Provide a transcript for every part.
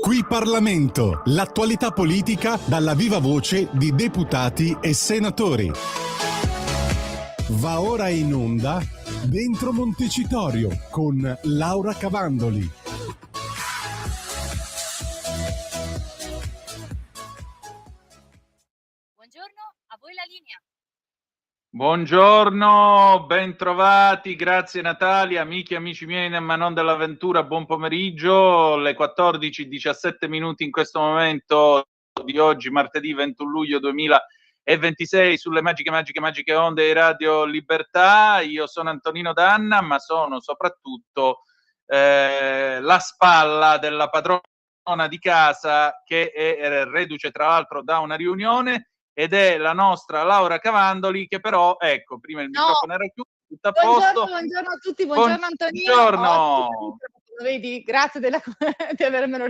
Qui Parlamento, l'attualità politica dalla viva voce di deputati e senatori. Va ora in onda Dentro Montecitorio con Laura Cavandoli. Buongiorno, a voi la linea. Buongiorno, bentrovati, grazie Natalia, amiche e amici miei nel Manon dell'Avventura, buon pomeriggio, le 14:17 minuti in questo momento di oggi, martedì 21 luglio 2026, sulle magiche onde di Radio Libertà. Io sono Antonino Danna, ma sono soprattutto la spalla della padrona di casa, che è reduce tra l'altro da una riunione, ed è la nostra Laura Cavandoli, che però, ecco, prima il microfono era chiuso, tutto a posto. Buongiorno a tutti, buongiorno Antonino. Buongiorno. Vedi, grazie per avermelo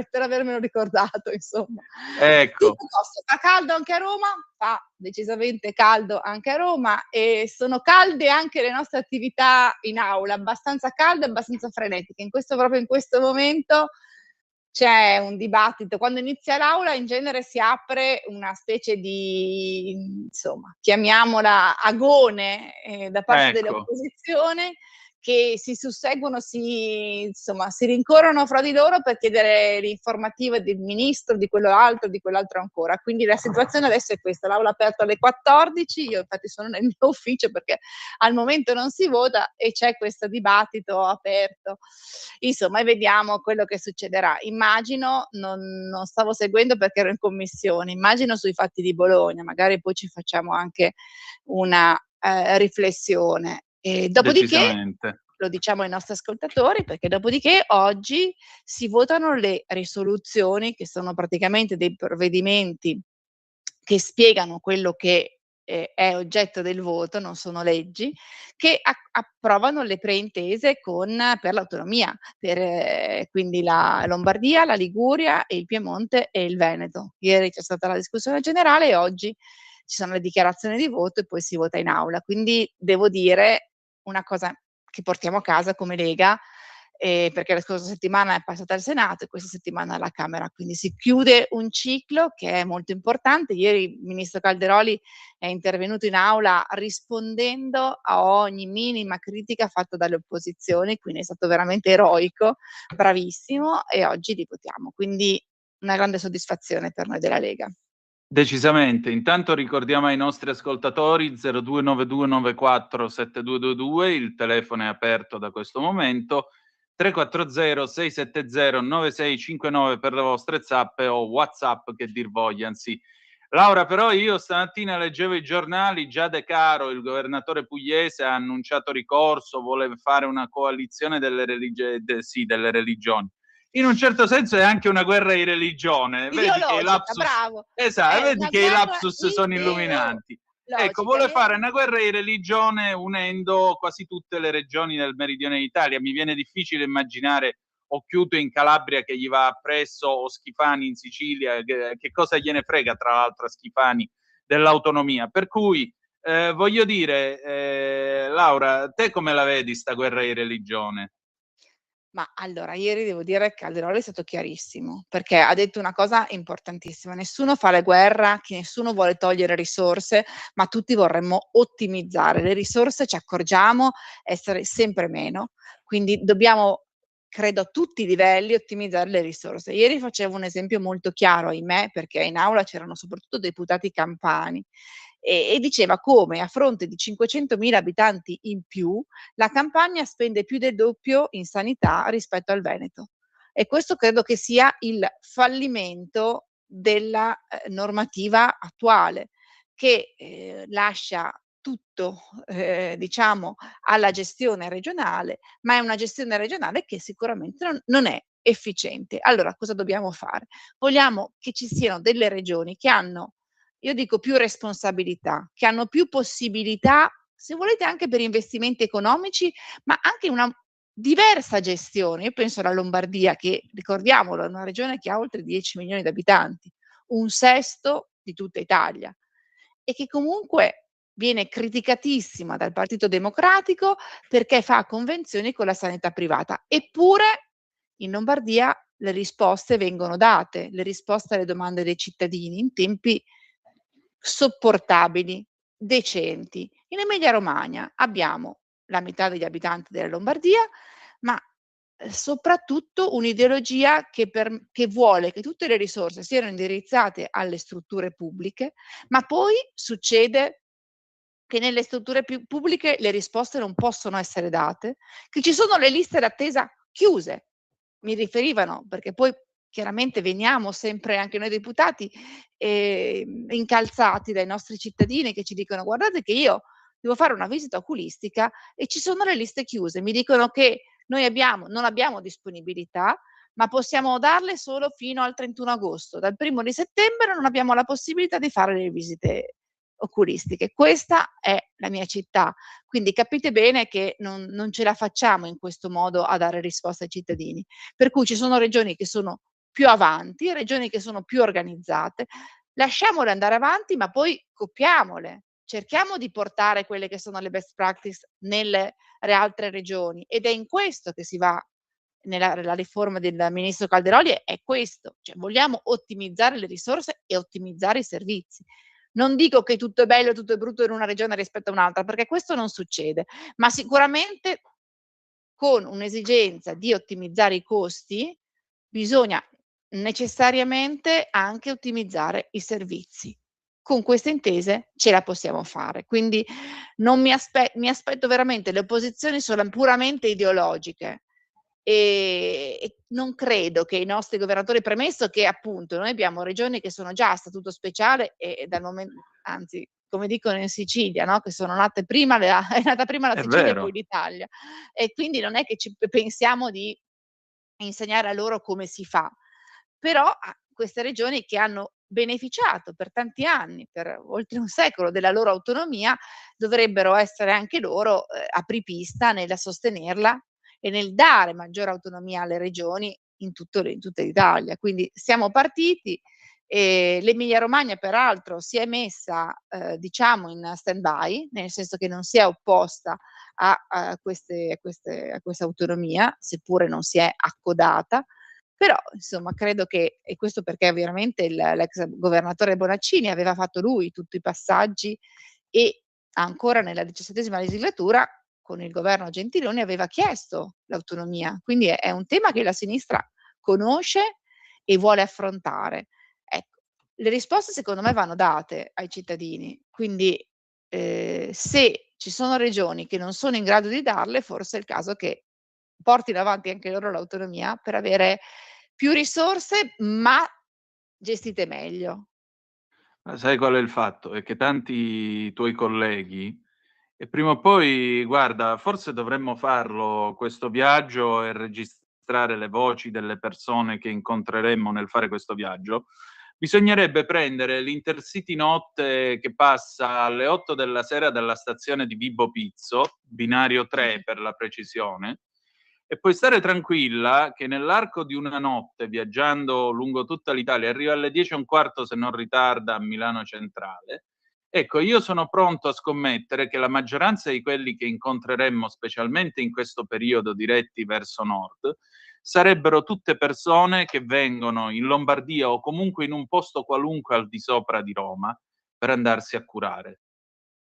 ricordato, insomma. Ecco. Tutto a posto. Fa caldo anche a Roma, fa decisamente caldo anche a Roma, e sono calde anche le nostre attività in aula, abbastanza calde e abbastanza frenetiche. Proprio in questo momento c'è un dibattito. Quando inizia l'aula in genere si apre una specie di, insomma, chiamiamola agone da parte dell'opposizione, che si susseguono, si rincorrono fra di loro per chiedere l'informativa del ministro, di quello altro, di quell'altro ancora. Quindi la situazione adesso è questa: l'aula è aperta alle 14, io infatti sono nel mio ufficio perché al momento non si vota e c'è questo dibattito aperto. Insomma, e vediamo quello che succederà. Immagino, non stavo seguendo perché ero in commissione, immagino sui fatti di Bologna, magari poi ci facciamo anche una riflessione. E dopodiché, lo diciamo ai nostri ascoltatori, perché dopodiché oggi si votano le risoluzioni, che sono praticamente dei provvedimenti che spiegano quello che è oggetto del voto, non sono leggi, che approvano le preintese per l'autonomia, quindi la Lombardia, la Liguria, e il Piemonte e il Veneto. Ieri c'è stata la discussione generale e oggi ci sono le dichiarazioni di voto e poi si vota in aula. Quindi devo dire una cosa che portiamo a casa come Lega, perché la scorsa settimana è passata al Senato e questa settimana alla Camera, quindi si chiude un ciclo che è molto importante. Ieri il ministro Calderoli è intervenuto in aula rispondendo a ogni minima critica fatta dalle opposizioni, quindi è stato veramente eroico, bravissimo, e oggi li votiamo, quindi una grande soddisfazione per noi della Lega. Decisamente. Intanto ricordiamo ai nostri ascoltatori 0292947222, il telefono è aperto da questo momento, 340 670 9659 per le vostre zappe o WhatsApp, che dir voglia, anzi. Laura, però io stamattina leggevo i giornali, già De Caro, il governatore pugliese, ha annunciato ricorso, vuole fare una coalizione delle religioni. In un certo senso è anche una guerra di religione. Vedi che i lapsus, bravo. esatto, vedi che i lapsus sono illuminanti. Ecco, vuole fare una guerra di religione unendo quasi tutte le regioni del meridione d'Italia. Mi viene difficile immaginare Occhiuto in Calabria che gli va appresso, o Schifani in Sicilia, che cosa gliene frega tra l'altro a Schifani dell'autonomia. Per cui voglio dire, Laura, te come la vedi sta guerra di religione? Ma allora, ieri devo dire che Calderoli è stato chiarissimo, perché ha detto una cosa importantissima: nessuno fa la guerra, che nessuno vuole togliere risorse, ma tutti vorremmo ottimizzare. Le risorse, ci accorgiamo, essere sempre meno, quindi dobbiamo, credo a tutti i livelli, ottimizzare le risorse. Ieri facevo un esempio molto chiaro, ahimè, perché in aula c'erano soprattutto deputati campani, e diceva come a fronte di 500.000 abitanti in più la Campania spende più del doppio in sanità rispetto al Veneto, e questo credo che sia il fallimento della normativa attuale, che lascia tutto diciamo alla gestione regionale, ma è una gestione regionale che sicuramente non è efficiente. Allora cosa dobbiamo fare? Vogliamo che ci siano delle regioni che hanno, io dico, più responsabilità, che hanno più possibilità, se volete anche per investimenti economici, ma anche una diversa gestione. Io penso alla Lombardia, che, ricordiamolo, è una regione che ha oltre 10 milioni di abitanti, un sesto di tutta Italia, e che comunque viene criticatissima dal Partito Democratico perché fa convenzioni con la sanità privata. Eppure in Lombardia le risposte vengono date, le risposte alle domande dei cittadini in tempi sopportabili, decenti. In Emilia-Romagna abbiamo la metà degli abitanti della Lombardia, ma soprattutto un'ideologia che vuole che tutte le risorse siano indirizzate alle strutture pubbliche, ma poi succede che nelle strutture pubbliche le risposte non possono essere date, che ci sono le liste d'attesa chiuse. Mi riferivano, perché poi chiaramente veniamo sempre anche noi deputati incalzati dai nostri cittadini che ci dicono: "Guardate che io devo fare una visita oculistica e ci sono le liste chiuse". Mi dicono che noi non abbiamo disponibilità, ma possiamo darle solo fino al 31 agosto. Dal 1° di settembre non abbiamo la possibilità di fare le visite oculistiche. Questa è la mia città, quindi capite bene che non ce la facciamo in questo modo a dare risposte ai cittadini. Per cui ci sono regioni che sono più avanti, regioni che sono più organizzate. Lasciamole andare avanti, ma poi copiamole. Cerchiamo di portare quelle che sono le best practice nelle altre regioni, ed è in questo che si va la riforma del ministro Calderoli è questo, cioè vogliamo ottimizzare le risorse e ottimizzare i servizi. Non dico che tutto è bello e tutto è brutto in una regione rispetto a un'altra, perché questo non succede, ma sicuramente con un'esigenza di ottimizzare i costi bisogna necessariamente anche ottimizzare i servizi. Con queste intese ce la possiamo fare. Quindi non mi aspetto veramente, le opposizioni sono puramente ideologiche. E non credo che i nostri governatori, premesso che appunto noi abbiamo regioni che sono già a statuto speciale e dal anzi, come dicono in Sicilia, no, che sono nate prima è nata prima la È Sicilia e poi vero. l'Italia. E quindi non è che pensiamo di insegnare a loro come si fa. Però queste regioni che hanno beneficiato per tanti anni, per oltre un secolo, della loro autonomia, dovrebbero essere anche loro apripista nel sostenerla e nel dare maggiore autonomia alle regioni in tutta l'Italia. Quindi siamo partiti e l'Emilia Romagna peraltro si è messa diciamo in stand-by, nel senso che non si è opposta a questa autonomia, seppure non si è accodata. Però insomma credo che, e questo perché ovviamente l'ex governatore Bonaccini aveva fatto lui tutti i passaggi e ancora nella 17ª legislatura con il governo Gentiloni aveva chiesto l'autonomia. Quindi è un tema che la sinistra conosce e vuole affrontare. Ecco, le risposte secondo me vanno date ai cittadini, quindi se ci sono regioni che non sono in grado di darle, forse è il caso che portino avanti anche loro l'autonomia per avere più risorse, ma gestite meglio. Ma sai qual è il fatto? È che tanti tuoi colleghi, e prima o poi, guarda, forse dovremmo farlo questo viaggio e registrare le voci delle persone che incontreremmo nel fare questo viaggio. Bisognerebbe prendere l'Intercity notte che passa alle 8 della sera dalla stazione di Vibo Pizzo, binario 3 per la precisione, e puoi stare tranquilla che nell'arco di una notte, viaggiando lungo tutta l'Italia, arriva alle 10:15 se non ritarda a Milano Centrale. Ecco, io sono pronto a scommettere che la maggioranza di quelli che incontreremmo, specialmente in questo periodo diretti verso nord, sarebbero tutte persone che vengono in Lombardia o comunque in un posto qualunque al di sopra di Roma per andarsi a curare.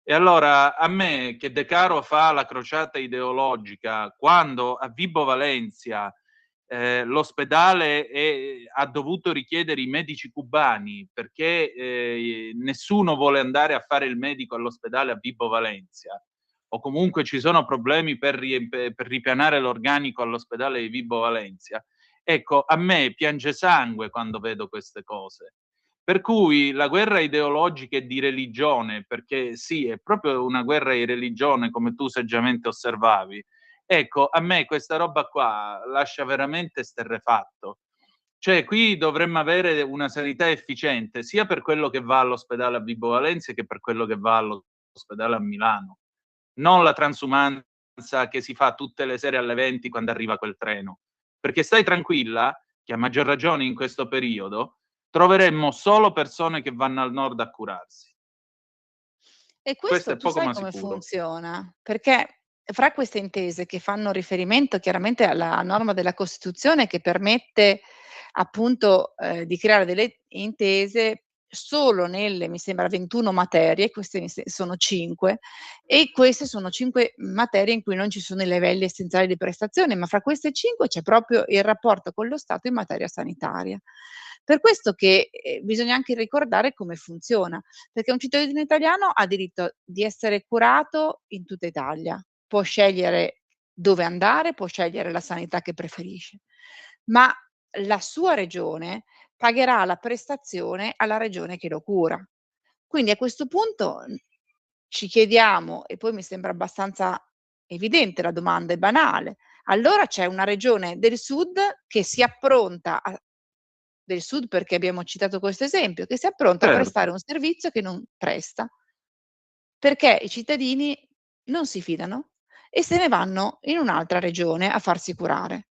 E allora a me che De Caro fa la crociata ideologica quando a Vibo Valentia l'ospedale ha dovuto richiedere i medici cubani perché nessuno vuole andare a fare il medico all'ospedale a Vibo Valentia, o comunque ci sono problemi per ripianare l'organico all'ospedale di Vibo Valentia. Ecco, a me piange sangue quando vedo queste cose. Per cui la guerra ideologica e di religione, perché sì, è proprio una guerra di religione, come tu saggiamente osservavi, ecco, a me questa roba qua lascia veramente esterrefatto. Cioè, qui dovremmo avere una sanità efficiente, sia per quello che va all'ospedale a Vibo Valentia che per quello che va all'ospedale a Milano. Non la transumanza che si fa tutte le sere alle 20 quando arriva quel treno. Perché stai tranquilla, che a maggior ragione in questo periodo, troveremmo solo persone che vanno al nord a curarsi. E Questo questo è tu poco sai ma come sicuro. funziona? Perché fra queste intese che fanno riferimento chiaramente alla norma della Costituzione che permette appunto, di creare delle intese solo nelle, mi sembra, 21 materie, queste sono 5, e queste sono 5 materie in cui non ci sono i livelli essenziali di prestazione, ma fra queste 5 c'è proprio il rapporto con lo Stato in materia sanitaria. Per questo che, bisogna anche ricordare come funziona, perché un cittadino italiano ha diritto di essere curato in tutta Italia, può scegliere dove andare, può scegliere la sanità che preferisce, ma la sua regione pagherà la prestazione alla regione che lo cura. Quindi a questo punto, ci chiediamo, e poi mi sembra abbastanza evidente la domanda, è banale, allora c'è una regione del sud che si appronta a del sud, perché abbiamo citato questo esempio, che si appronta a Certo. prestare un servizio che non presta, perché i cittadini non si fidano e se ne vanno in un'altra regione a farsi curare.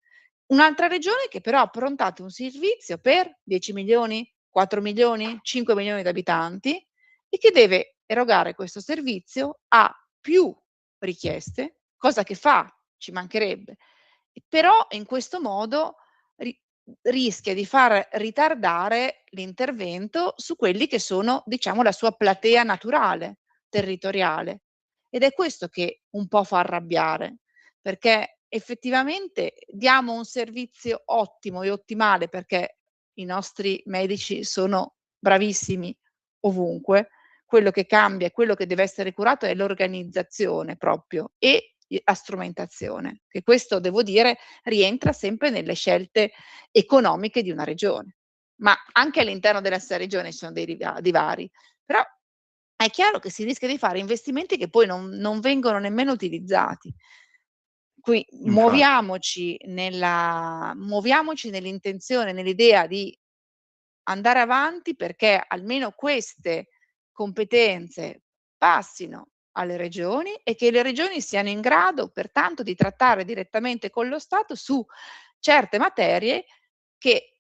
Un'altra regione che però ha approntato un servizio per 10.000.000, 4.000.000, 5.000.000 di abitanti e che deve erogare questo servizio a più richieste, cosa che fa, ci mancherebbe. Però in questo modo ri rischia di far ritardare l'intervento su quelli che sono, diciamo, la sua platea naturale, territoriale. Ed è questo che un po' fa arrabbiare, perché effettivamente diamo un servizio ottimo e ottimale, perché i nostri medici sono bravissimi ovunque, quello che cambia e quello che deve essere curato è l'organizzazione proprio e la strumentazione, che questo devo dire rientra sempre nelle scelte economiche di una regione. Ma anche all'interno della stessa regione ci sono dei divari, però è chiaro che si rischia di fare investimenti che poi non vengono nemmeno utilizzati. Infatti. Muoviamoci nell'intenzione, nell'idea di andare avanti perché almeno queste competenze passino alle regioni e che le regioni siano in grado pertanto di trattare direttamente con lo Stato su certe materie che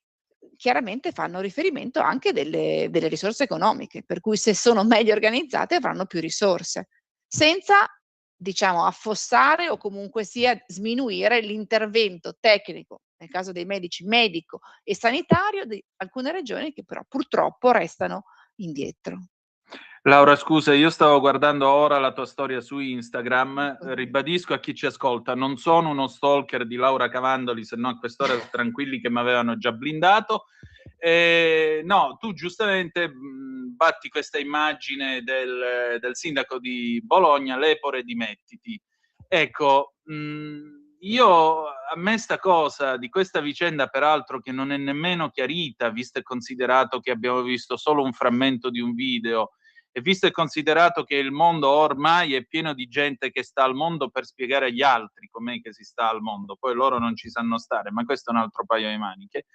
chiaramente fanno riferimento anche delle risorse economiche, per cui se sono meglio organizzate avranno più risorse, senza diciamo affossare o comunque sia sminuire l'intervento tecnico, nel caso dei medici, medico e sanitario di alcune regioni che però purtroppo restano indietro. Laura, scusa, io stavo guardando ora la tua storia su Instagram. Ribadisco a chi ci ascolta, non sono uno stalker di Laura Cavandoli, se no a quest'ora tranquilli che mi avevano già blindato. No, tu giustamente batti questa immagine del sindaco di Bologna, Lepore, dimettiti. Ecco, a me sta cosa di questa vicenda, peraltro che non è nemmeno chiarita, visto e considerato che abbiamo visto solo un frammento di un video, e visto e considerato che il mondo ormai è pieno di gente che sta al mondo per spiegare agli altri com'è che si sta al mondo, poi loro non ci sanno stare, ma questo è un altro paio di maniche.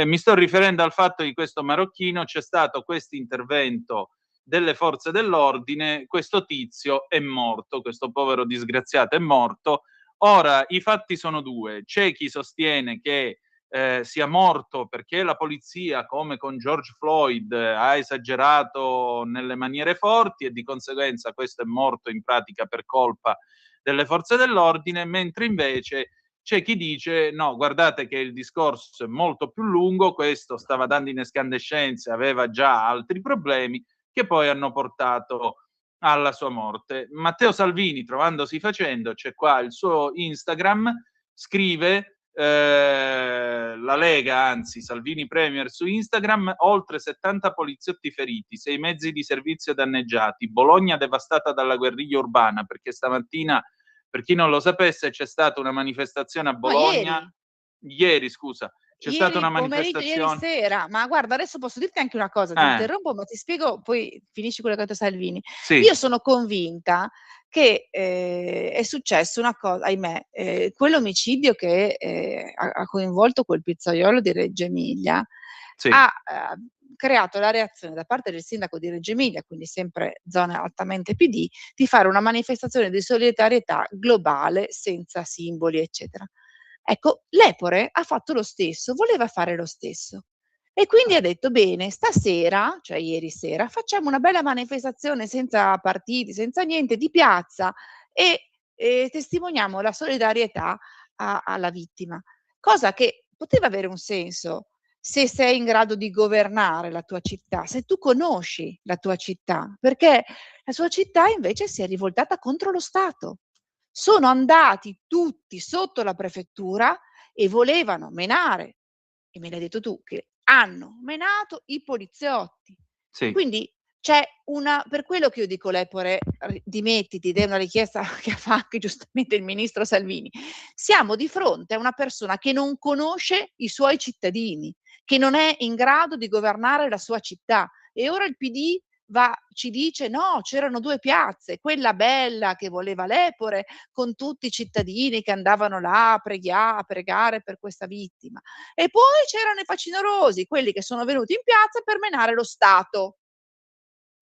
Mi sto riferendo al fatto di questo marocchino, c'è stato questo intervento delle forze dell'ordine, questo tizio è morto, questo povero disgraziato è morto. Ora, i fatti sono due, c'è chi sostiene che sia morto perché la polizia, come con George Floyd, ha esagerato nelle maniere forti e di conseguenza questo è morto in pratica per colpa delle forze dell'ordine, mentre invece c'è chi dice no, guardate che il discorso è molto più lungo, questo stava dando in escandescenze, aveva già altri problemi che poi hanno portato alla sua morte. Matteo Salvini, trovandosi facendo, c'è qua il suo Instagram, scrive la Lega, anzi Salvini Premier su Instagram, oltre 70 poliziotti feriti, 6 mezzi di servizio danneggiati, Bologna devastata dalla guerriglia urbana, perché stamattina, per chi non lo sapesse, c'è stata una manifestazione a No, Bologna, ieri scusa, c'è stata una ieri pomeriggio, ieri manifestazione, sera, ma guarda adesso posso dirti anche una cosa, ti interrompo, ma ti spiego, poi finisci quello che ha detto Salvini. sì, Io sono convinta che, è successo una ahimè, quell'omicidio che, ha coinvolto quel pizzaiolo di Reggio Emilia sì. ha, creato la reazione da parte del sindaco di Reggio Emilia, quindi sempre zona altamente PD, di fare una manifestazione di solidarietà globale senza simboli, eccetera. Ecco, Lepore ha fatto lo stesso, voleva fare lo stesso. E quindi ha detto: "Bene, stasera", cioè ieri sera, "facciamo una bella manifestazione senza partiti, senza niente, di piazza e testimoniamo la solidarietà alla vittima, cosa che poteva avere un senso se sei in grado di governare la tua città, se tu conosci la tua città, perché la sua città invece si è rivoltata contro lo Stato. Sono andati tutti sotto la prefettura e volevano menare, e me l'hai detto tu, che hanno menato i poliziotti. Sì. Quindi c'è per quello che io dico Lepore, dimettiti, ed è una richiesta che fa anche giustamente il ministro Salvini. Siamo di fronte a una persona che non conosce i suoi cittadini, che non è in grado di governare la sua città, e ora il PD ci dice: "No, c'erano 2 piazze, quella bella che voleva Lepore, con tutti i cittadini che andavano là a pregare per questa vittima. E poi c'erano i facinorosi, quelli che sono venuti in piazza per menare lo Stato".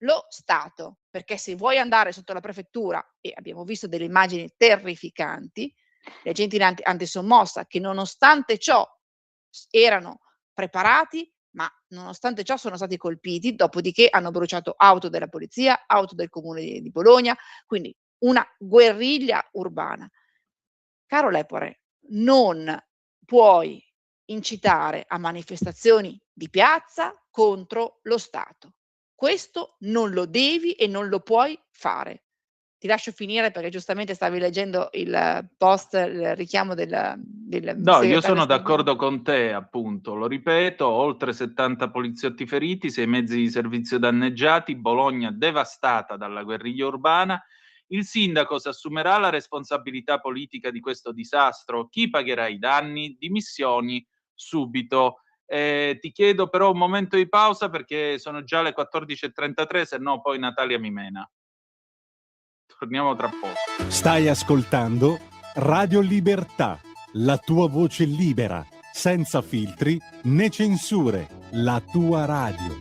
Lo Stato, perché se vuoi andare sotto la prefettura, e abbiamo visto delle immagini terrificanti, gli agenti antisommossa che nonostante ciò erano preparati, ma nonostante ciò sono stati colpiti, dopodiché hanno bruciato auto della polizia, auto del comune di Bologna, quindi una guerriglia urbana. Caro Lepore, non puoi incitare a manifestazioni di piazza contro lo Stato. Questo non lo devi e non lo puoi fare. Ti lascio finire perché giustamente stavi leggendo il post, il richiamo del No, io segretario sono Salvini. d'accordo con te, appunto. Lo ripeto, oltre 70 poliziotti feriti, 6 mezzi di servizio danneggiati, Bologna devastata dalla guerriglia urbana. Il sindaco si assumerà la responsabilità politica di questo disastro. Chi pagherà i danni? Dimissioni subito. Ti chiedo però un momento di pausa perché sono già le 14:33, se no poi Natalia mi mena. Torniamo tra poco. Stai ascoltando Radio Libertà, la tua voce libera, senza filtri né censure, la tua radio.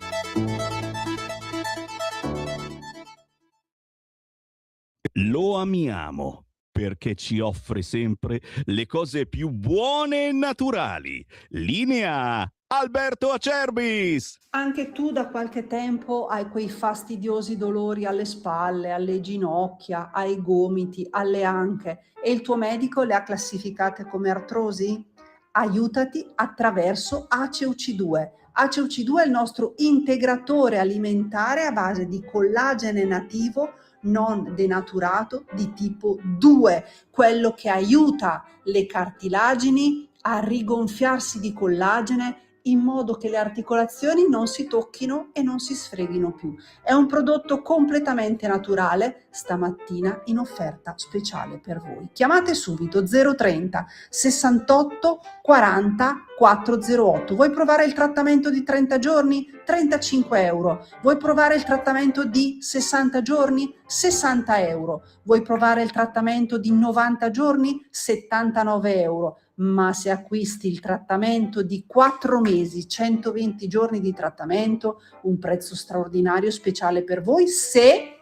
Lo amiamo perché ci offre sempre le cose più buone e naturali. Linea Alberto Acerbis! Anche tu da qualche tempo hai quei fastidiosi dolori alle spalle, alle ginocchia, ai gomiti, alle anche e il tuo medico le ha classificate come artrosi? Aiutati attraverso ACEUC2. ACEUC2 è il nostro integratore alimentare a base di collagene nativo non denaturato di tipo 2, quello che aiuta le cartilagini a rigonfiarsi di collagene in modo che le articolazioni non si tocchino e non si sfreghino più. È un prodotto completamente naturale, stamattina in offerta speciale per voi. Chiamate subito 030 68 40 408. Vuoi provare il trattamento di 30 giorni? 35 euro. Vuoi provare il trattamento di 60 giorni? 60 euro. Vuoi provare il trattamento di 90 giorni? 79 euro. Ma se acquisti il trattamento di 4 mesi, 120 giorni di trattamento, un prezzo straordinario speciale per voi se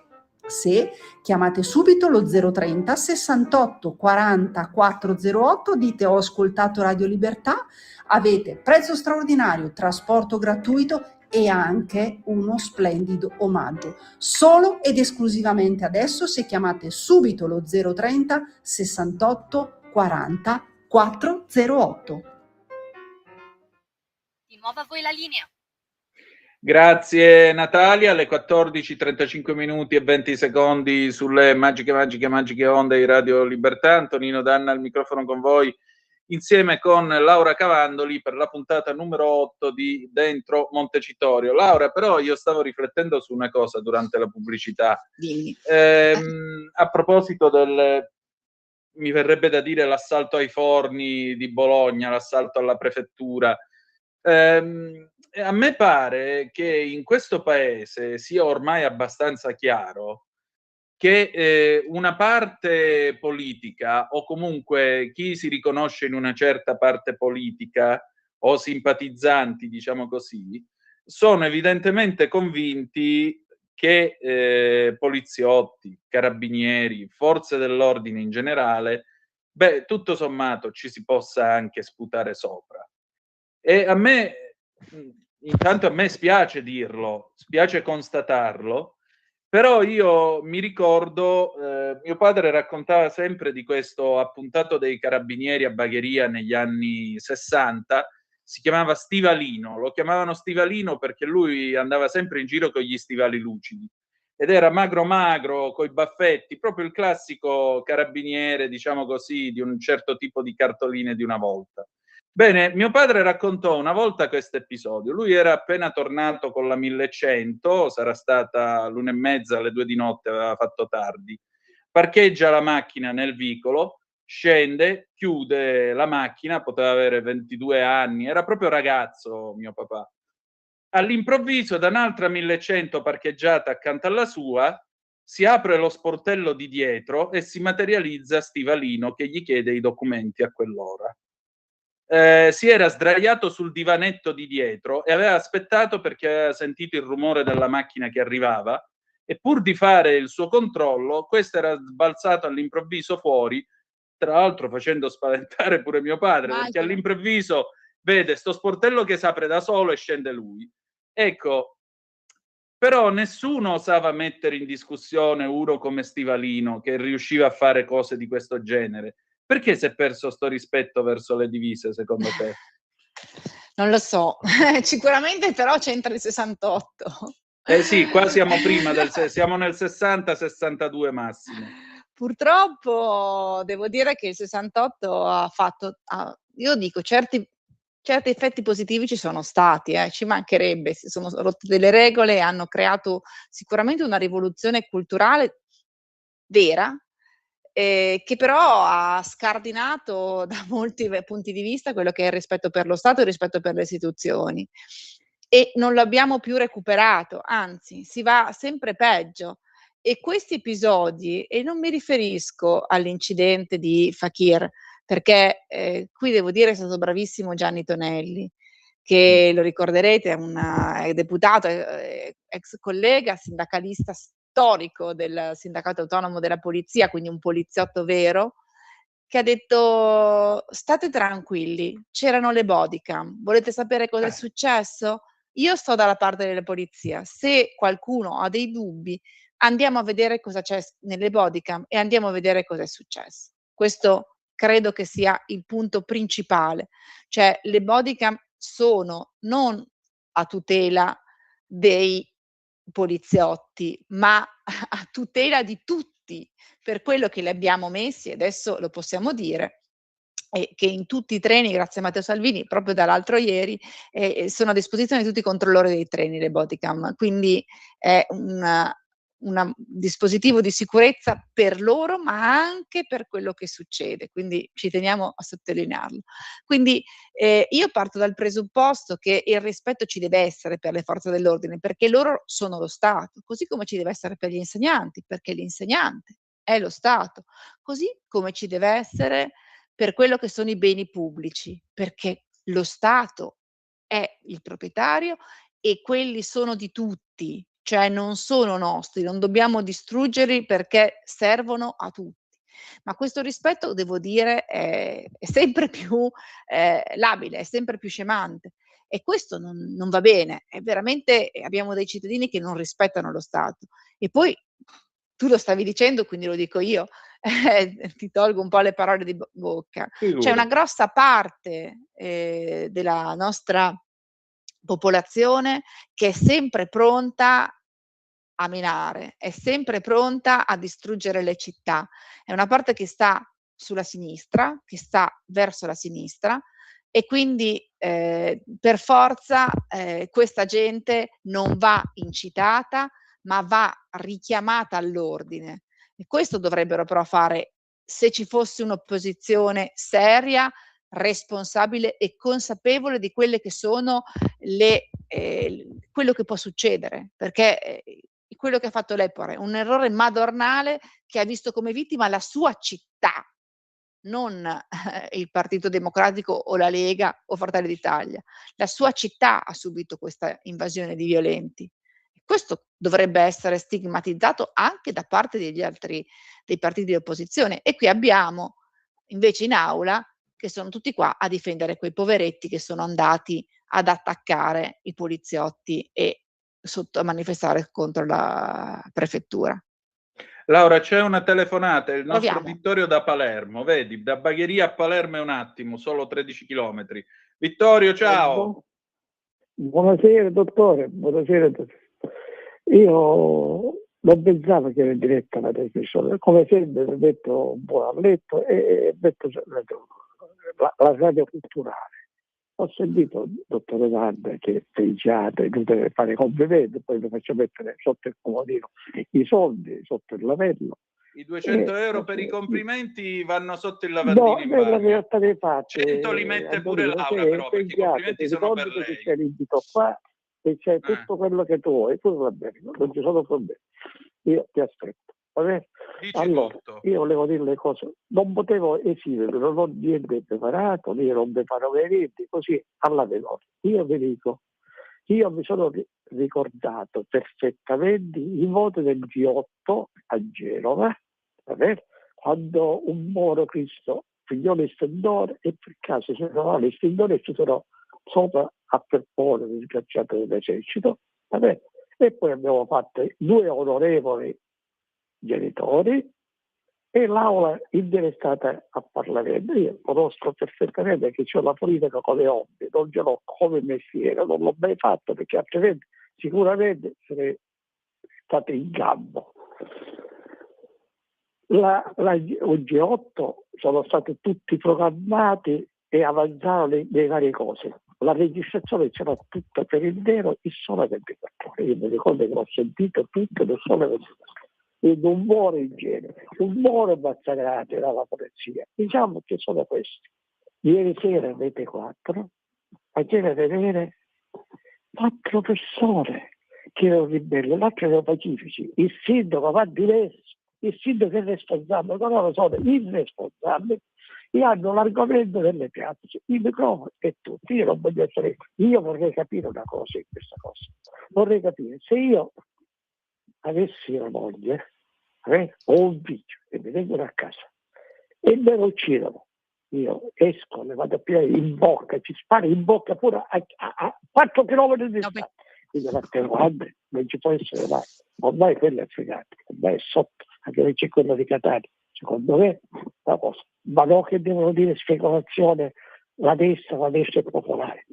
chiamate subito lo 030 68 40 408, dite ho ascoltato Radio Libertà, avete prezzo straordinario, trasporto gratuito e anche uno splendido omaggio. Solo ed esclusivamente adesso se chiamate subito lo 030 68 40 408. Di nuovo a voi la linea. Grazie Natalia, alle 14:35 minuti e 20 secondi sulle magiche onde di Radio Libertà. Antonino Danna al microfono con voi, insieme con Laura Cavandoli per la puntata numero 8 di Dentro Montecitorio. Laura, però io stavo riflettendo su una cosa durante la pubblicità. A proposito mi verrebbe da dire l'assalto ai forni di Bologna, l'assalto alla prefettura. A me pare che in questo paese sia ormai abbastanza chiaro che una parte politica, o comunque chi si riconosce in una certa parte politica o simpatizzanti, diciamo così, sono evidentemente convinti che poliziotti, carabinieri, forze dell'ordine in generale, tutto sommato ci si possa anche sputare sopra. E intanto a me spiace dirlo, spiace constatarlo, Però io mi ricordo, mio padre raccontava sempre di questo appuntato dei carabinieri a Bagheria negli anni 60, si chiamava Stivalino, lo chiamavano Stivalino perché lui andava sempre in giro con gli stivali lucidi ed era magro magro, coi baffetti, proprio il classico carabiniere, diciamo così, di un certo tipo di cartoline di una volta. Bene, mio padre raccontò una volta questo episodio. Lui era appena tornato con la 1100, sarà stata l'1:30, alle 2 di notte, aveva fatto tardi. Parcheggia la macchina nel vicolo, scende, chiude la macchina, poteva avere 22 anni, era proprio ragazzo mio papà. All'improvviso, da un'altra 1100 parcheggiata accanto alla sua, si apre lo sportello di dietro e si materializza Stivalino che gli chiede i documenti a quell'ora. Si era sdraiato sul divanetto di dietro e aveva aspettato perché aveva sentito il rumore della macchina che arrivava e pur di fare il suo controllo, questo era sbalzato all'improvviso fuori, tra l'altro facendo spaventare pure mio padre, perché Immagino. all'improvviso vede sto sportello che si apre da solo e scende lui. Ecco, però nessuno osava mettere in discussione uno come Stivalino, che riusciva a fare cose di questo genere. Perché si è perso sto rispetto verso le divise, secondo te? Non lo so, sicuramente però c'entra il 68. Eh sì, qua siamo prima siamo nel 60-62 massimo. Purtroppo devo dire che il 68 ha fatto, io dico, certi effetti positivi ci sono stati, ci mancherebbe, si sono rotte delle regole e hanno creato sicuramente una rivoluzione culturale vera, che però ha scardinato da molti punti di vista quello che è il rispetto per lo Stato e il rispetto per le istituzioni. E non lo abbiamo più recuperato, anzi si va sempre peggio. E questi episodi, e non mi riferisco all'incidente di Fakir, perché qui devo dire è stato bravissimo Gianni Tonelli, che lo ricorderete, è deputato, ex collega, sindacalista storico del sindacato autonomo della polizia, quindi un poliziotto vero, che ha detto: "State tranquilli, c'erano le bodycam. Volete sapere cosa è successo? Io sto dalla parte della polizia. Se qualcuno ha dei dubbi, andiamo a vedere cosa c'è nelle bodycam e andiamo a vedere cosa è successo." Questo credo che sia il punto principale. Cioè le bodycam sono non a tutela dei poliziotti, ma a tutela di tutti, per quello che li abbiamo messi, adesso lo possiamo dire, e che in tutti i treni, grazie a Matteo Salvini, proprio dall'altro ieri, sono a disposizione di tutti i controllori dei treni le bodycam. Quindi è un dispositivo di sicurezza per loro, ma anche per quello che succede, quindi ci teniamo a sottolinearlo. Quindi io parto dal presupposto che il rispetto ci deve essere per le forze dell'ordine, perché loro sono lo Stato, così come ci deve essere per gli insegnanti, perché l'insegnante è lo Stato, così come ci deve essere per quello che sono i beni pubblici, perché lo Stato è il proprietario e quelli sono di tutti, cioè non sono nostri, non dobbiamo distruggerli perché servono a tutti. Ma questo rispetto, devo dire, è sempre più labile, è sempre più scemante e questo non va bene. È veramente, abbiamo dei cittadini che non rispettano lo Stato. E poi tu lo stavi dicendo, quindi lo dico io, ti tolgo un po' le parole di bocca. C'è una Figurati. grossa parte, della nostra popolazione che è sempre pronta a minare, è sempre pronta a distruggere le città. È una parte che sta sulla sinistra, che sta verso la sinistra e quindi, per forza, questa gente non va incitata, ma va richiamata all'ordine. E questo dovrebbero però fare se ci fosse un'opposizione seria, responsabile e consapevole di quelle che sono quello che può succedere, perché, quello che ha fatto l'Empore è un errore madornale che ha visto come vittima la sua città, non il Partito Democratico o la Lega o Fratelli d'Italia. La sua città ha subito questa invasione di violenti. Questo dovrebbe essere stigmatizzato anche da parte dei partiti di opposizione. E qui abbiamo invece in aula che sono tutti qua a difendere quei poveretti che sono andati ad attaccare i poliziotti e a manifestare contro la prefettura. Laura, c'è una telefonata, il nostro Proviamo. Vittorio da Palermo, vedi, da Bagheria a Palermo è un attimo, solo 13 chilometri. Vittorio, ciao! Buonasera dottore, buonasera. Io non pensavo che era in diretta la trasmissione, come sempre ho detto un po' a letto e metto la radio culturale. Ho sentito, dottore Vanda, che diciate, dovete fare complimenti, poi lo faccio mettere sotto il comodino i soldi, sotto il lavello. I 200 euro per i complimenti vanno sotto il lavandino No, in nella bagno. realtà dei fatti 100 li mette pure Laura, però, perché i complimenti sono per che lei. c'è l'invito qua e c'è tutto quello che tu vuoi, poi va bene, non ci sono problemi. Io ti aspetto. Va bene? Dici allora, tutto. io volevo dire le cose, non potevo esimere, non ho niente preparato, io non mi farò niente, così alla veloce. Io vi dico, io mi sono ricordato perfettamente i voti del G8 a Genova, va bene? Quando un Moro Cristo pigliò l'estendore e per caso si trovò l'estendore e ci sono sopra a Perpone, disgraziato dell'esercito, va bene? E poi abbiamo fatto 2 onorevoli genitori e l'aula interessata a Parlamento. Io conosco perfettamente che c'è la politica come hobby, non ce l'ho come mestiere, non l'ho mai fatto perché altrimenti sicuramente sarei stato in campo. La G8 sono stati tutti programmati e avanzavano le varie cose. La registrazione c'era tutta per intero il sole 24 ore. Io mi ricordo che l'ho sentito tutto del sole 24 ore. Ed un buono in genere, un buono massacrato dalla polizia. Diciamo che sono questi. Ieri sera avete 4, faceva vedere 4 persone che erano ribelli, l'altro erano pacifici. Il sindaco va diverso, il sindaco è responsabile, loro sono irresponsabili e hanno l'argomento delle piazze, i microfoni e tutto. Io non voglio essere, io vorrei capire una cosa in questa cosa. Vorrei capire, se io avessi una moglie o un figlio e mi vengono a casa e me lo uccidono, io esco, le vado a pigliare in bocca, ci sparo in bocca pure a 4 chilometri di distanza. Quindi l'attenuante non ci può essere mai. Ormai quello è fregato, ormai è sotto, anche se c'è quello di Catania. Secondo me la cosa. Ma non che devono dire speculazione la destra è popolare.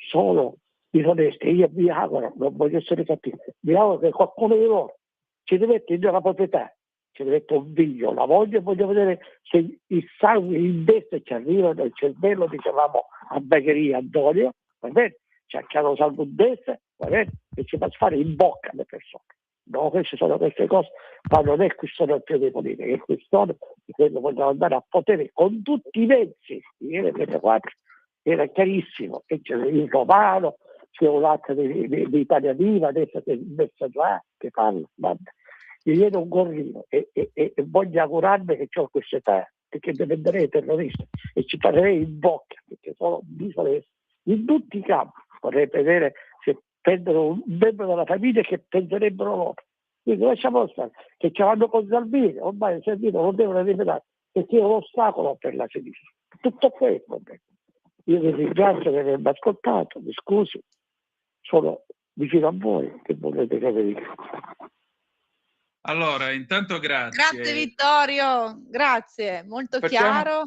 Solo disonesti. Io mi auguro, non voglio essere cattivo, mi auguro che qualcuno di loro ci mette in una proprietà, ci mette un figlio, la voglia, voglio vedere se il sangue in destra ci arriva nel cervello, dicevamo a Bagheria Antonio, va bene? Ci acchiano sangue in destra, va bene? E ci fa fare in bocca alle persone. No, queste sono queste cose, ma non è questione più di politica, è questione di quello che vogliamo andare a potere con tutti i mezzi. Ieri alle 4 era chiarissimo, e c'è il romano, c'è un altro di Italia Viva, adesso che è messo là, che parla, guarda. Io vedo un gorrino e voglio augurarmi che ho questa età, perché diventerei terrorista e ci parlerei in bocca, perché sono disonesti in tutti i campi. Vorrei vedere se prendono un membro della famiglia che penserebbero loro. Quindi lasciamo stare, che ce l'hanno con Salvini, ormai Salvini non devono rivelare, perché è un ostacolo per la sinistra. Tutto questo. Io vi ringrazio per avermi ascoltato, mi scusi, sono vicino a voi, che volete che vi dica. Allora, intanto grazie. Grazie Vittorio, grazie, molto chiaro.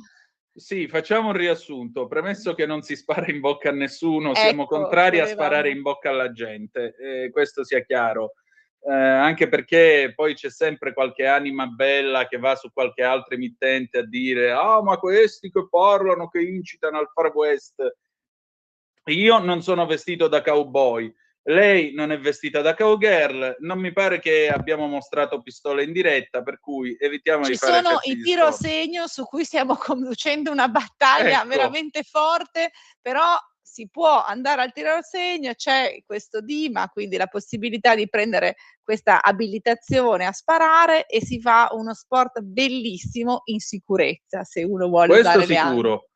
Sì, facciamo un riassunto. Premesso che non si spara in bocca a nessuno, siamo Ecco, contrari a sparare in bocca alla gente, questo sia chiaro. Anche perché poi c'è sempre qualche anima bella che va su qualche altro emittente a dire ma questi che parlano, che incitano al Far West. Io non sono vestito da cowboy, lei non è vestita da cowgirl, non mi pare che abbiamo mostrato pistole in diretta, per cui evitiamo di fare Ci sono effetti i di tiro a storto. segno su cui stiamo conducendo una battaglia Ecco. veramente forte, però si può andare al tiro a segno, c'è questo DIMA, quindi la possibilità di prendere questa abilitazione a sparare e si fa uno sport bellissimo in sicurezza, se uno vuole Questo usare le armi. sicuro.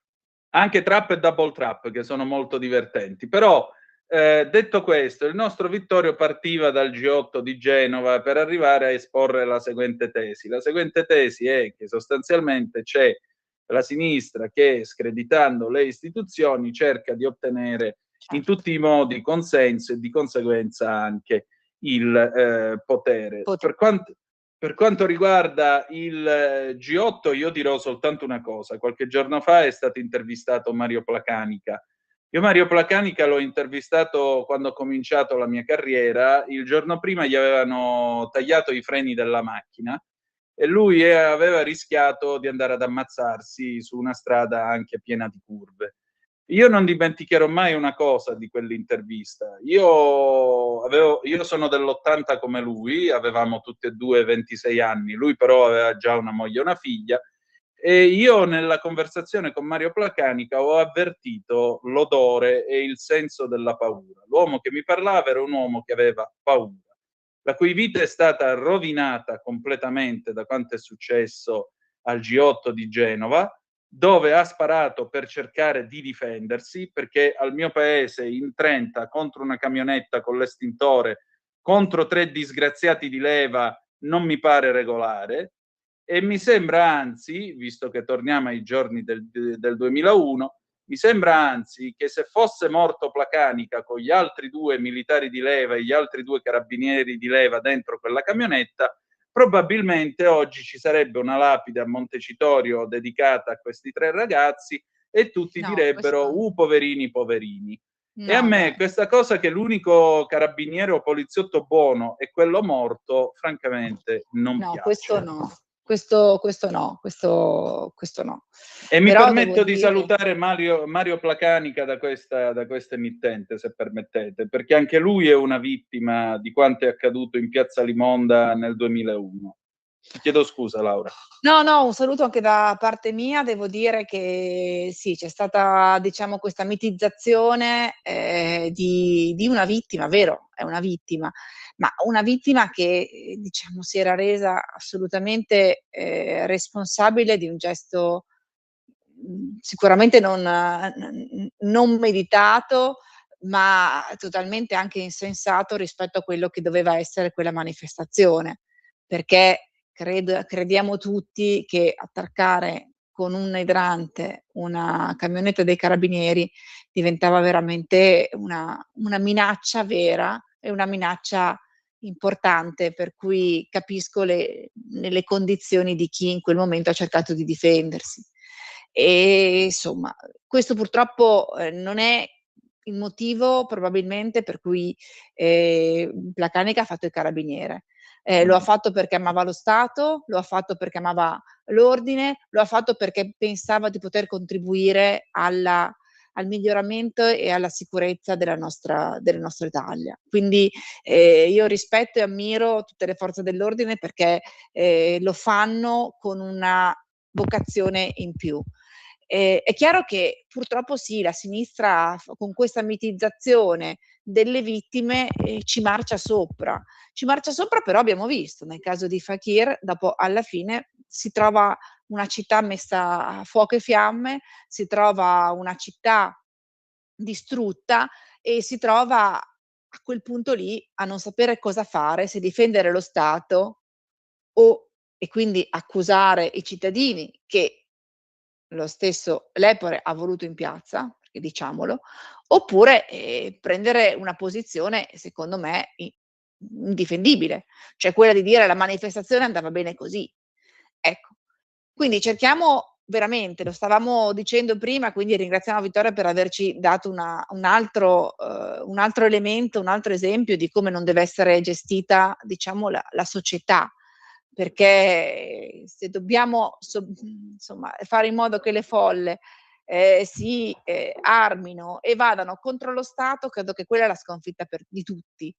Anche trap e double trap che sono molto divertenti. Però detto questo, il nostro Vittorio partiva dal G8 di Genova per arrivare a esporre la seguente tesi. La seguente tesi è che sostanzialmente c'è la sinistra che, screditando le istituzioni, cerca di ottenere in tutti i modi consenso e di conseguenza anche il potere. Per quanto riguarda il G8, io dirò soltanto una cosa. Qualche giorno fa è stato intervistato Mario Placanica. Io Mario Placanica l'ho intervistato quando ho cominciato la mia carriera. Il giorno prima gli avevano tagliato i freni della macchina e lui aveva rischiato di andare ad ammazzarsi su una strada anche piena di curve. Io non dimenticherò mai una cosa di quell'intervista. Io sono dell'80 come lui, avevamo tutti e due 26 anni, lui però aveva già una moglie e una figlia, e io nella conversazione con Mario Placanica ho avvertito l'odore e il senso della paura. L'uomo che mi parlava era un uomo che aveva paura, la cui vita è stata rovinata completamente da quanto è successo al G8 di Genova, dove ha sparato per cercare di difendersi, perché al mio paese in 30 contro una camionetta con l'estintore, contro 3 disgraziati di leva, non mi pare regolare. E mi sembra anzi, visto che torniamo ai giorni del 2001, mi sembra anzi che se fosse morto Placanica con gli altri 2 militari di leva e gli altri 2 carabinieri di leva dentro quella camionetta, probabilmente oggi ci sarebbe una lapide a Montecitorio dedicata a questi 3 ragazzi e tutti direbbero poverini, poverini. E a me questa cosa che l'unico carabiniere o poliziotto buono è quello morto, francamente non piace. Questo no. E mi permetto di salutare Mario Placanica da questa emittente, se permettete, perché anche lui è una vittima di quanto è accaduto in Piazza Limonda nel 2001. Ti chiedo scusa, Laura. No, un saluto anche da parte mia. Devo dire che sì, c'è stata, diciamo, questa mitizzazione di una vittima, vero, è una vittima, ma una vittima che, diciamo, si era resa assolutamente responsabile di un gesto sicuramente non meditato, ma totalmente anche insensato rispetto a quello che doveva essere quella manifestazione, perché crediamo tutti che attraccare con un idrante una camionetta dei carabinieri diventava veramente una minaccia vera e una minaccia importante, per cui capisco le condizioni di chi in quel momento ha cercato di difendersi. E insomma, questo purtroppo non è il motivo probabilmente per cui Placanica ha fatto il carabiniere. Lo ha fatto perché amava lo Stato, lo ha fatto perché amava l'ordine, lo ha fatto perché pensava di poter contribuire al miglioramento e alla sicurezza della nostra Italia. Quindi io rispetto e ammiro tutte le forze dell'ordine perché lo fanno con una vocazione in più. È chiaro che purtroppo sì, la sinistra con questa mitizzazione delle vittime ci marcia sopra, però abbiamo visto nel caso di Fakir, dopo alla fine si trova una città messa a fuoco e fiamme, si trova una città distrutta e si trova a quel punto lì a non sapere cosa fare, se difendere lo Stato e quindi accusare i cittadini che lo stesso Lepore ha voluto in piazza, perché diciamolo, oppure prendere una posizione secondo me indifendibile, cioè quella di dire la manifestazione andava bene così. Ecco, quindi cerchiamo veramente, lo stavamo dicendo prima, quindi ringraziamo Vittoria per averci dato un altro elemento, un altro esempio di come non deve essere gestita, diciamo, la società. Perché se dobbiamo insomma fare in modo che le folle si armino e vadano contro lo Stato, credo che quella è la sconfitta di tutti.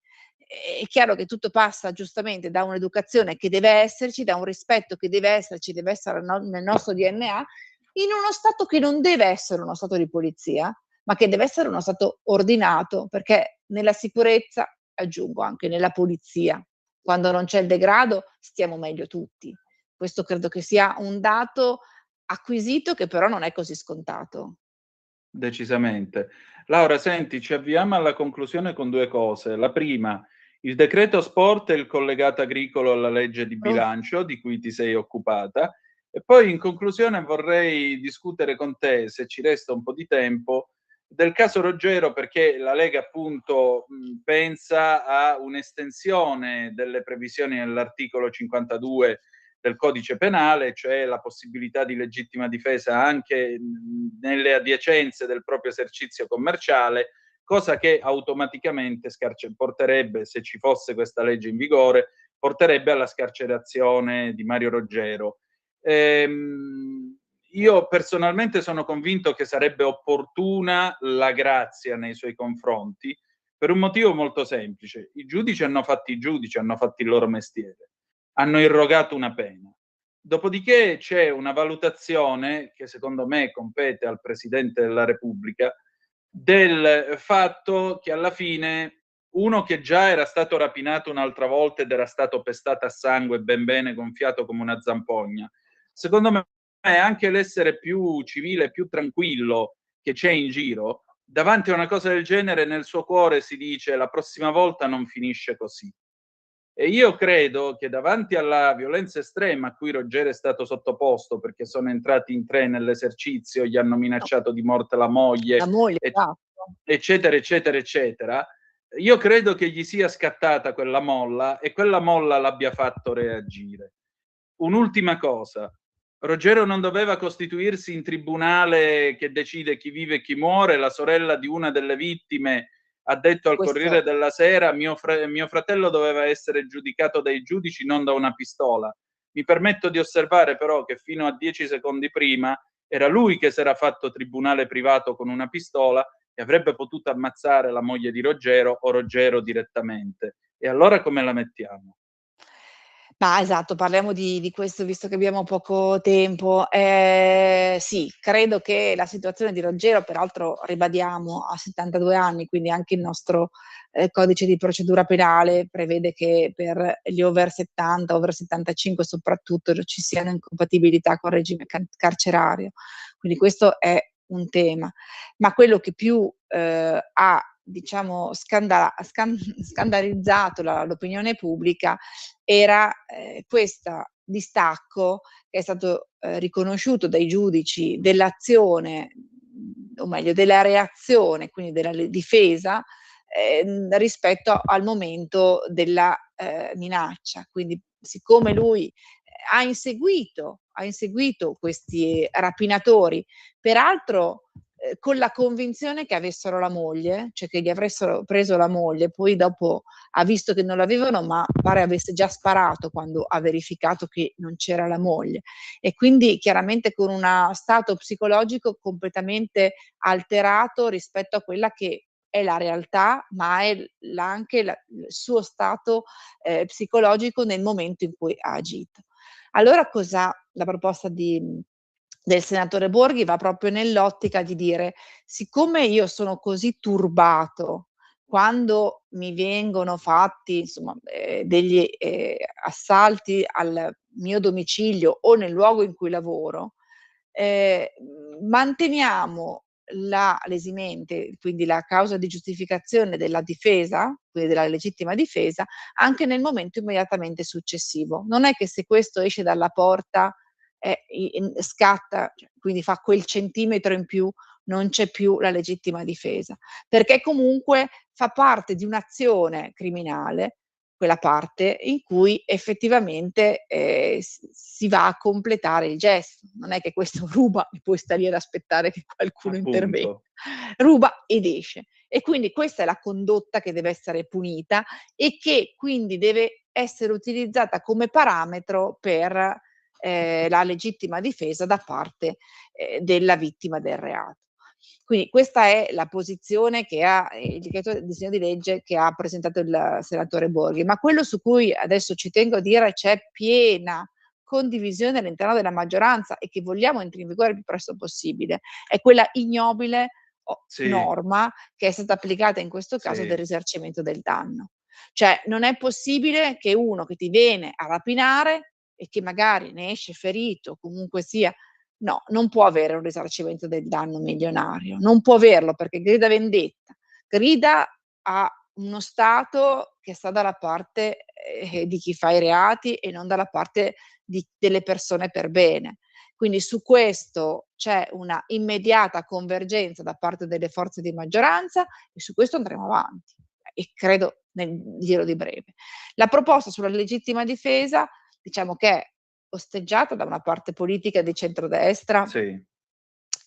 È chiaro che tutto passa giustamente da un'educazione che deve esserci, da un rispetto che deve esserci, deve essere nel nostro DNA, in uno Stato che non deve essere uno Stato di polizia, ma che deve essere uno Stato ordinato, perché nella sicurezza, aggiungo anche nella polizia, quando non c'è il degrado stiamo meglio tutti. Questo credo che sia un dato acquisito che però non è così scontato. Decisamente. Laura, senti, ci avviamo alla conclusione con 2 cose. La prima, il decreto sport e il collegato agricolo alla legge di bilancio di cui ti sei occupata, e poi in conclusione vorrei discutere con te, se ci resta un po' di tempo, Del caso Roggero, perché la Lega appunto pensa a un'estensione delle previsioni nell'articolo 52 del codice penale, cioè la possibilità di legittima difesa anche nelle adiacenze del proprio esercizio commerciale, cosa che automaticamente porterebbe, se ci fosse questa legge in vigore, porterebbe alla scarcerazione di Mario Roggero. Io personalmente sono convinto che sarebbe opportuna la grazia nei suoi confronti, per un motivo molto semplice. I giudici hanno fatto il loro mestiere, hanno irrogato una pena. Dopodiché c'è una valutazione che secondo me compete al Presidente della Repubblica del fatto che alla fine uno che già era stato rapinato un'altra volta ed era stato pestato a sangue ben bene, gonfiato come una zampogna, secondo me anche l'essere più civile, più tranquillo che c'è in giro, davanti a una cosa del genere nel suo cuore si dice la prossima volta non finisce così. E io credo che davanti alla violenza estrema a cui Roggero è stato sottoposto, perché sono entrati in 3 nell'esercizio, gli hanno minacciato di morte la moglie, esatto. eccetera, eccetera, eccetera, io credo che gli sia scattata quella molla e quella molla l'abbia fatto reagire. Un'ultima cosa, Roggero non doveva costituirsi in tribunale che decide chi vive e chi muore. La sorella di una delle vittime ha detto al Corriere della Sera: mio fratello doveva essere giudicato dai giudici, non da una pistola. Mi permetto di osservare però che fino a 10 secondi prima era lui che si era fatto tribunale privato con una pistola e avrebbe potuto ammazzare la moglie di Roggero o Roggero direttamente. E allora come la mettiamo? Ma esatto, parliamo di questo visto che abbiamo poco tempo. Sì, credo che la situazione di Roggero, peraltro ribadiamo, ha 72 anni, quindi anche il nostro codice di procedura penale prevede che per gli over 70, over 75 soprattutto ci siano incompatibilità col regime carcerario. Quindi questo è un tema. Ma quello che più ha diciamo scandalizzato l'opinione pubblica era questo distacco che è stato riconosciuto dai giudici dell'azione, o meglio della reazione, quindi della difesa, rispetto al momento della minaccia. Quindi siccome lui ha inseguito questi rapinatori, peraltro con la convinzione che avessero la moglie, cioè che gli avessero preso la moglie, poi dopo ha visto che non l'avevano, ma pare avesse già sparato quando ha verificato che non c'era la moglie. E quindi chiaramente con uno stato psicologico completamente alterato rispetto a quella che è la realtà, ma è anche il suo stato psicologico nel momento in cui ha agito. Allora la proposta del senatore Borghi va proprio nell'ottica di dire: siccome io sono così turbato quando mi vengono fatti insomma degli assalti al mio domicilio o nel luogo in cui lavoro, manteniamo la lesimente, quindi la causa di giustificazione della difesa, quindi della legittima difesa, anche nel momento immediatamente successivo. Non è che se questo esce dalla porta scatta, quindi fa quel centimetro in più, non c'è più la legittima difesa, perché comunque fa parte di un'azione criminale, quella parte in cui effettivamente si va a completare il gesto. Non è che questo ruba e poi sta lì ad aspettare che qualcuno intervenga. Ruba ed esce. E quindi questa è la condotta che deve essere punita e che quindi deve essere utilizzata come parametro per la legittima difesa da parte della vittima del reato. Quindi questa è la posizione che ha il disegno di legge che ha presentato il senatore Borghi, ma quello su cui adesso ci tengo a dire c'è piena condivisione all'interno della maggioranza e che vogliamo entri in vigore il più presto possibile, è quella ignobile norma che è stata applicata in questo caso del risarcimento del danno. Cioè non è possibile che uno che ti viene a rapinare e che magari ne esce ferito, comunque sia, no, non può avere un risarcimento del danno milionario, non può averlo perché grida vendetta, grida a uno Stato che sta dalla parte di chi fa i reati e non dalla parte delle persone per bene. Quindi su questo c'è una immediata convergenza da parte delle forze di maggioranza e su questo andremo avanti e credo nel giro di breve. La proposta sulla legittima difesa, diciamo che è osteggiata da una parte politica di centrodestra Sì.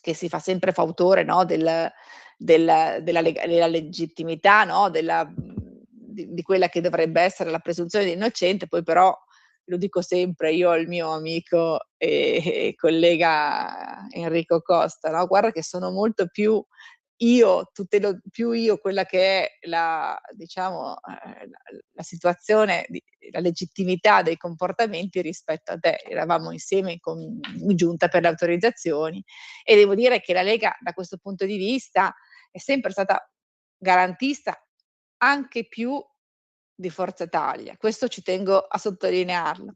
che si fa sempre fautore, no, della legittimità, no, di quella che dovrebbe essere la presunzione di innocente, poi però lo dico sempre io al mio amico e collega Enrico Costa, no, guarda che sono molto più io quella che è la diciamo, la situazione la legittimità dei comportamenti rispetto a te. Eravamo insieme in giunta per le autorizzazioni e devo dire che la Lega da questo punto di vista è sempre stata garantista anche più di Forza Italia, questo ci tengo a sottolinearlo.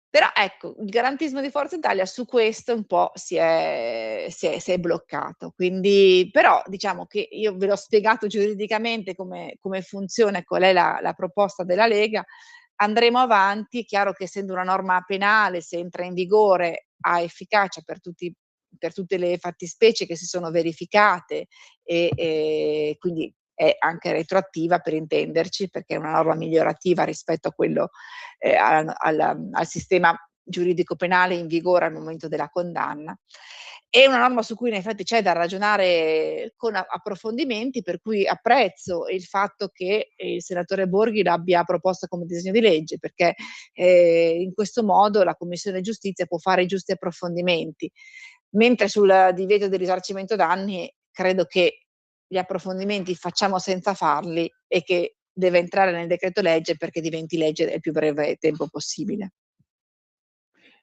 Però ecco, il garantismo di Forza Italia su questo un po' si è bloccato. Quindi però diciamo che io ve l'ho spiegato giuridicamente come funziona e qual è la proposta della Lega. Andremo avanti, è chiaro che essendo una norma penale, se entra in vigore ha efficacia per tutte le fattispecie che si sono verificate e quindi è anche retroattiva per intenderci, perché è una norma migliorativa rispetto a quello al sistema giuridico penale in vigore al momento della condanna. È una norma su cui in effetti c'è da ragionare con approfondimenti, per cui apprezzo il fatto che il senatore Borghi l'abbia proposta come disegno di legge, perché in questo modo la Commissione Giustizia può fare i giusti approfondimenti. Mentre sul divieto di risarcimento danni credo che gli approfondimenti facciamo senza farli e che deve entrare nel decreto legge perché diventi legge nel più breve tempo possibile.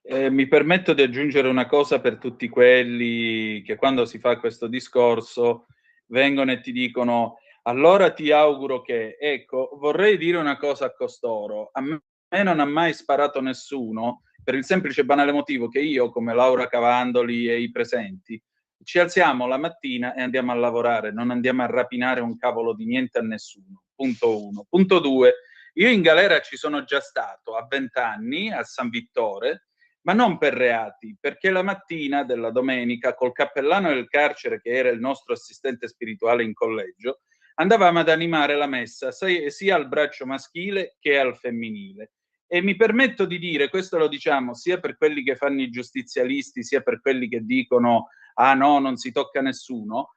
Mi permetto di aggiungere una cosa per tutti quelli che quando si fa questo discorso vengono e ti dicono allora ti auguro che, ecco, vorrei dire una cosa a costoro, a me non ha mai sparato nessuno per il semplice e banale motivo che io, come Laura Cavandoli e i presenti, ci alziamo la mattina e andiamo a lavorare, non andiamo a rapinare un cavolo di niente a nessuno. Punto 1. Punto 2, io in galera ci sono già stato a 20 anni a San Vittore, ma non per reati, perché la mattina della domenica col cappellano del carcere, che era il nostro assistente spirituale in collegio, andavamo ad animare la messa sia al braccio maschile che al femminile. E mi permetto di dire, questo lo diciamo sia per quelli che fanno i giustizialisti, sia per quelli che dicono ah no, non si tocca nessuno,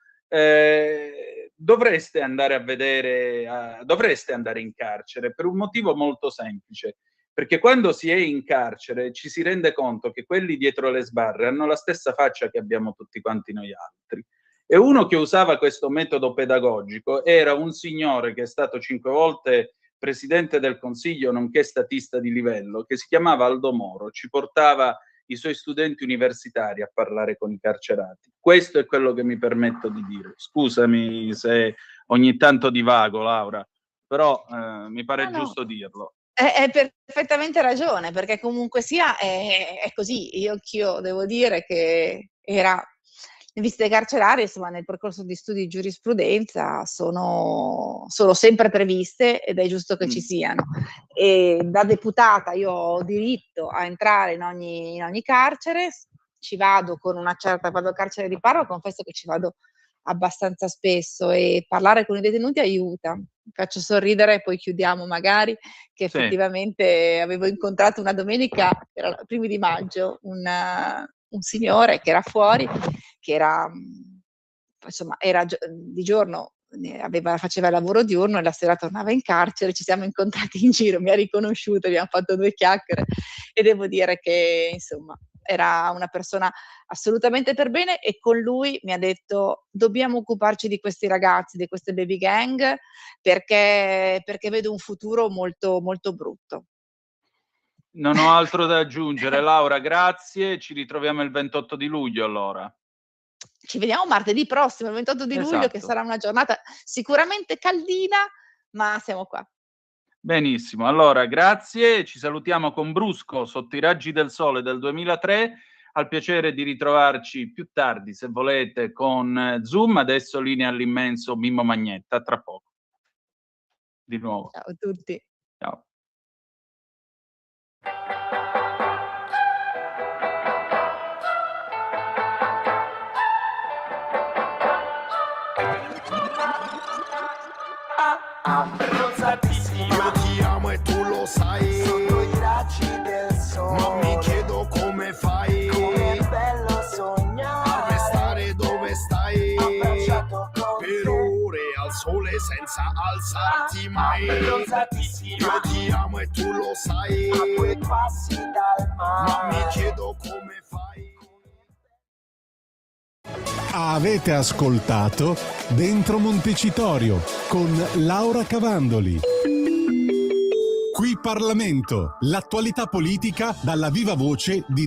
dovreste andare a vedere, dovreste andare in carcere per un motivo molto semplice. Perché quando si è in carcere ci si rende conto che quelli dietro le sbarre hanno la stessa faccia che abbiamo tutti quanti noi altri. E uno che usava questo metodo pedagogico era un signore che è stato 5 volte presidente del Consiglio, nonché statista di livello, che si chiamava Aldo Moro, ci portava i suoi studenti universitari a parlare con i carcerati. Questo è quello che mi permetto di dire. Scusami se ogni tanto divago, Laura, però mi pare giusto dirlo. Hai perfettamente ragione, perché comunque sia è così. Io anch'io devo dire che le visite carcerarie, insomma, nel percorso di studi di giurisprudenza sono sempre previste ed è giusto che ci siano. E da deputata io ho diritto a entrare in ogni carcere, ci vado vado al carcere di Parma, confesso che ci vado abbastanza spesso e parlare con i detenuti aiuta. Mi faccio sorridere e poi chiudiamo magari, che Sì. effettivamente avevo incontrato una domenica, era i primi di maggio, un signore che era fuori, che era insomma era di giorno faceva il lavoro diurno e la sera tornava in carcere, ci siamo incontrati in giro, mi ha riconosciuto, abbiamo fatto 2 chiacchiere e devo dire che insomma era una persona assolutamente per bene e con lui mi ha detto dobbiamo occuparci di questi ragazzi, di queste baby gang perché vedo un futuro molto, molto brutto. Non ho altro da aggiungere. Laura, grazie. Ci ritroviamo il 28 di luglio allora. Ci vediamo martedì prossimo, il 28 di luglio, che sarà una giornata sicuramente caldina, ma siamo qua. Benissimo, allora grazie, ci salutiamo con Brusco sotto i raggi del sole del 2003, al piacere di ritrovarci più tardi se volete con Zoom, adesso linea all'immenso Mimmo Magnetta, tra poco. Di nuovo. Ciao a tutti. Ciao. Io ti amo e tu lo sai. Sotto i raggi del sole. Ma mi chiedo come fai. Com'è bello sognare. A restare dove stai. Abbracciato con per ore al sole senza alzarti mai. Io ti amo e tu lo sai. A due passi dal mare. Ma mi chiedo come fai. Avete ascoltato Dentro Montecitorio con Laura Cavandoli. Qui Parlamento, l'attualità politica dalla viva voce di